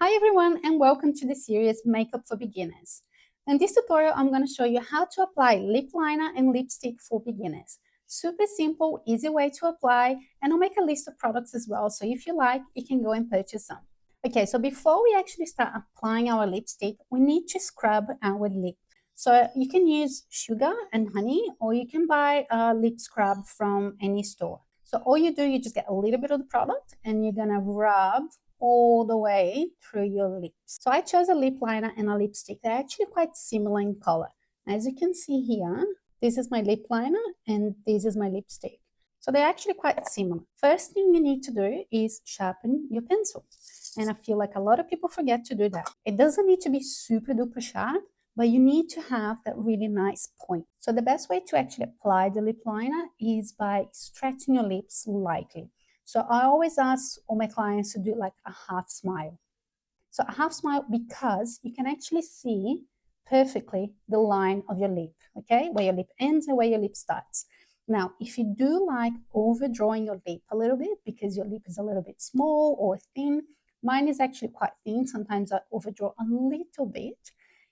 Hi everyone and welcome to the series Makeup for Beginners. In this tutorial, I'm going to show you how to apply lip liner and lipstick for beginners. Super simple, easy way to apply, and I'll make a list of products as well, so if you like, you can go and purchase some. Okay, so before we actually start applying our lipstick, we need to scrub our lip. So you can use sugar and honey, or you can buy a lip scrub from any store. So all you do, you just get a little bit of the product and you're going to rub all the way through your lips. So I chose a lip liner and a lipstick. They're actually quite similar in color. As you can see here, this is my lip liner and this is my lipstick. So they're actually quite similar. First thing you need to do is sharpen your pencil. And I feel like a lot of people forget to do that. It doesn't need to be super duper sharp, but you need to have that really nice point. So the best way to actually apply the lip liner is by stretching your lips lightly. So I always ask all my clients to do like a half smile. So a half smile because you can actually see perfectly the line of your lip, okay? Where your lip ends and where your lip starts. Now, if you do like overdrawing your lip a little bit because your lip is a little bit small or thin, mine is actually quite thin. Sometimes I overdraw a little bit.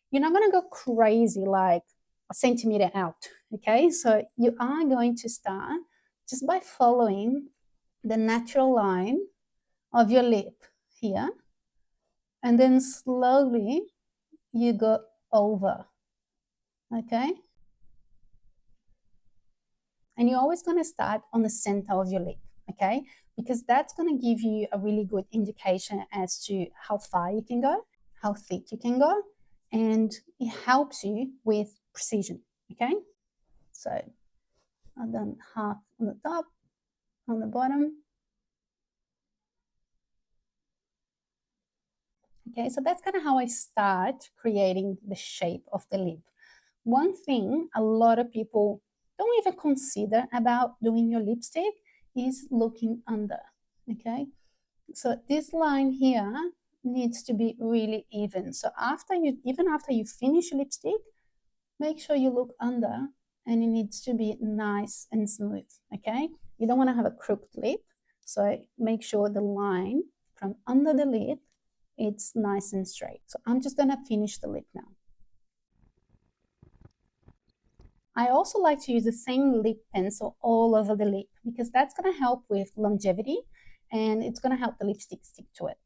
You're not going to go crazy like a centimeter out, okay? So you are going to start just by following the natural line of your lip here, and then slowly you go over, okay? And you're always going to start on the center of your lip, okay? Because that's going to give you a really good indication as to how far you can go, how thick you can go, and it helps you with precision, okay? So I've done half on the top, on the bottom. Okay, so that's kind of how I start creating the shape of the lip. One thing a lot of people don't even consider about doing your lipstick is looking under, okay? So this line here needs to be really even. So even after you finish your lipstick, make sure you look under and it needs to be nice and smooth, okay? You don't want to have a crooked lip, so make sure the line from under the lip, it's nice and straight. So I'm just gonna finish the lip now. I also like to use the same lip pencil all over the lip because that's going to help with longevity and it's going to help the lipstick stick to it.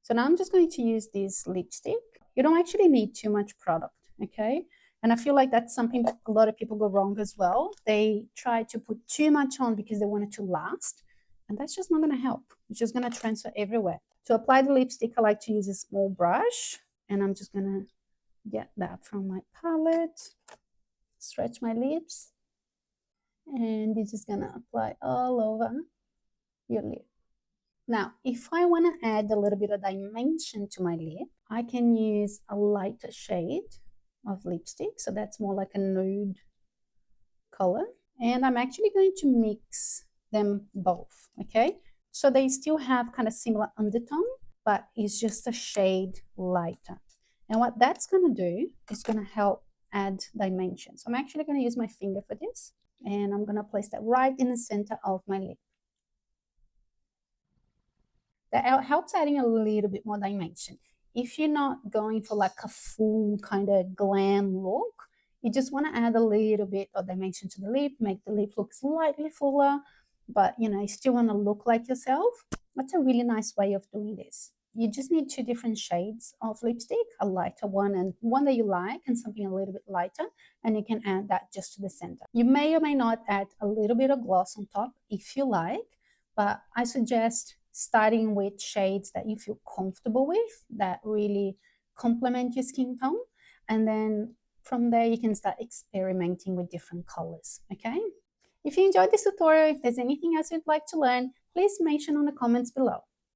So now I'm just going to use this lipstick. You don't actually need too much product, okay? And I feel like that's something that a lot of people go wrong as well. They try to put too much on because they want it to last, and that's just not going to help. It's just going to transfer everywhere. To apply the lipstick, I like to use a small brush, and I'm just going to get that from my palette. Stretch my lips, and this is gonna apply all over your lip. Now, if I want to add a little bit of dimension to my lip, I can use a lighter shade of lipstick. So that's more like a nude color. And I'm actually going to mix them both, okay? So they still have kind of similar undertone, but it's just a shade lighter. And what that's going to do is going to help add dimension. So I'm actually going to use my finger for this, and I'm going to place that right in the center of my lip. That helps adding a little bit more dimension. If you're not going for like a full kind of glam look, you just want to add a little bit of dimension to the lip, make the lip look slightly fuller, but you still want to look like yourself. That's a really nice way of doing this. You just need two different shades of lipstick, a lighter one and one that you like, and something a little bit lighter, and you can add that just to the center. You may or may not add a little bit of gloss on top if you like, but I suggest starting with shades that you feel comfortable with, that really complement your skin tone, and then from there you can start experimenting with different colors, okay? If you enjoyed this tutorial, if there's anything else you'd like to learn, please mention on the comments below.